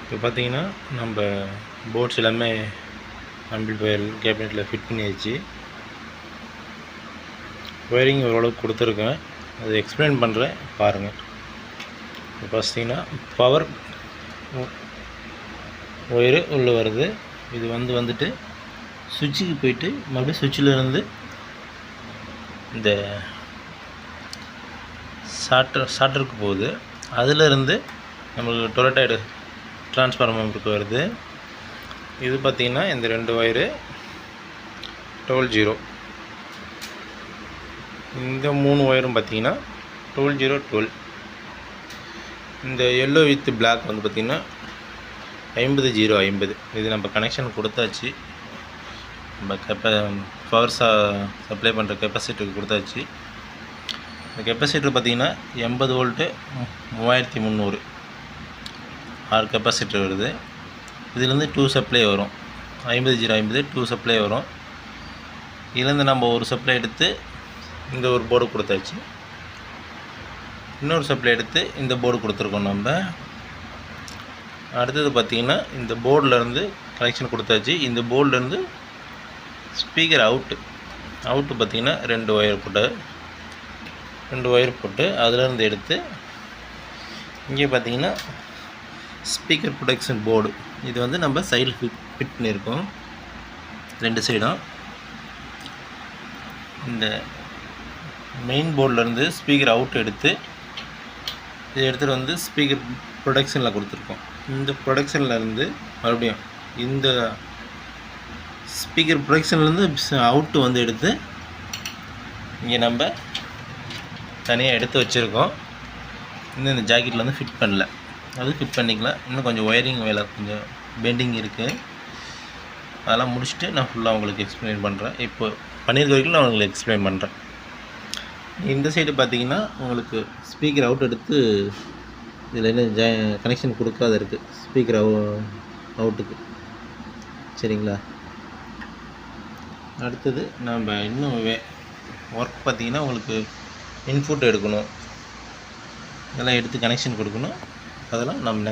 இப்போ பார்த்தீங்கன்னா நம்ம போர்ட்ஸ் எல்லாமே ஆம்பிளிஃபையர் கேபினெட்டில் ஃபிட் பண்ணியாச்சு. ஒயரிங் ஓரளவுக்கு கொடுத்துருக்கேன், அது எக்ஸ்பிளைன் பண்ணுறேன் பாருங்கள். இப்போ பார்த்தீங்கன்னா பவர் ஒயரு உள்ளே வருது. இது வந்துட்டு சுவிட்சுக்கு போயிட்டு மறுபடியும் சுவிட்சிலேருந்து இந்த ஷார்ட்டருக்கு போகுது. அதிலிருந்து நம்மளுக்கு டொலட்டாய்டு டிரான்ஸ்ஃபார்மருக்கு வருது. இது பார்த்திங்கன்னா இந்த 2 ஒயரு 12 0. இந்த 3 ஒயரும் பார்த்திங்கன்னா 12 0 12. இந்த எல்லோ வித் பிளாக் பார்த்திங்கன்னா 50 0 50. இது நம்ம கனெக்ஷன் கொடுத்தாச்சு. நம்ம பவர் சப்ளை பண்ணுற கெப்பாசிட்டருக்கு கொடுத்தாச்சு. இந்த கெப்பாசிட்டர் பார்த்திங்கன்னா 80 வோல்ட்டு 3300 6 கெப்பாசிட்டர் வருது. இதுலேருந்து 2 சப்ளை வரும். 50 0 50 2 சப்ளை வரும். இதுலேருந்து நம்ம ஒரு சப்ளை எடுத்து இந்த ஒரு போர்டு கொடுத்தாச்சு. இன்னொரு சப்ளை எடுத்து இந்த போர்டு கொடுத்துருக்கோம் நம்ம. அடுத்தது பார்த்திங்கன்னா இந்த போர்டிலேருந்து கனெக்ஷன் கொடுத்தாச்சு. இந்த போர்டிலேருந்து ஸ்பீக்கர் அவுட்டு பார்த்திங்கன்னா 2 ஒயர் போட்டு அதிலேருந்து எடுத்து இங்கே பார்த்திங்கன்னா ஸ்பீக்கர் ப்ரொடெக்ஷன் போர்டு. இது நம்ம சைடில் ஃபிட் பண்ணியிருக்கோம் 2 சைடும். இந்த மெயின் போர்டிலேருந்து ஸ்பீக்கர் அவுட் எடுத்து இதை எடுத்துகிட்டு ஸ்பீக்கர் ப்ரொடெக்ஷனில் கொடுத்துருக்கோம். இந்த ப்ரொடெக்ஷன்லேருந்து மறுபடியும் இந்த ஸ்பீக்கர் ப்ரொடெக்ஷன்லேருந்து அவுட்டு எடுத்து இங்கே நம்ம தனியாக எடுத்து வச்சுருக்கோம். இன்னும் இந்த ஜாக்கெட்டில் ஃபிட் பண்ணல, அது ஃபிட் பண்ணிக்கலாம். இன்னும் கொஞ்சம் ஒயரிங் வேலை, கொஞ்சம் பெண்டிங் இருக்குது. அதெல்லாம் முடிச்சுட்டு நான் ஃபுல்லாக உங்களுக்கு எக்ஸ்பிளைன் பண்ணுறேன். இப்போ பண்ணியிருக்க வரைக்கும் நான் உங்களுக்கு எக்ஸ்பிளைன் பண்ணுறேன். இந்த சைடு பார்த்திங்கன்னா உங்களுக்கு ஸ்பீக்கர் அவுட் எடுத்து இதில் என்ன கனெக்ஷன் கொடுக்காத இருக்குது ஸ்பீக்கர் அவுட்டுக்கு. சரிங்களா? அடுத்தது நம்ம இன்னும் ஒர்க் பார்த்திங்கன்னா உங்களுக்கு இன்புட் எடுக்கணும், இதெல்லாம் எடுத்து கனெக்ஷன் கொடுக்கணும். அதெல்லாம் நம்ம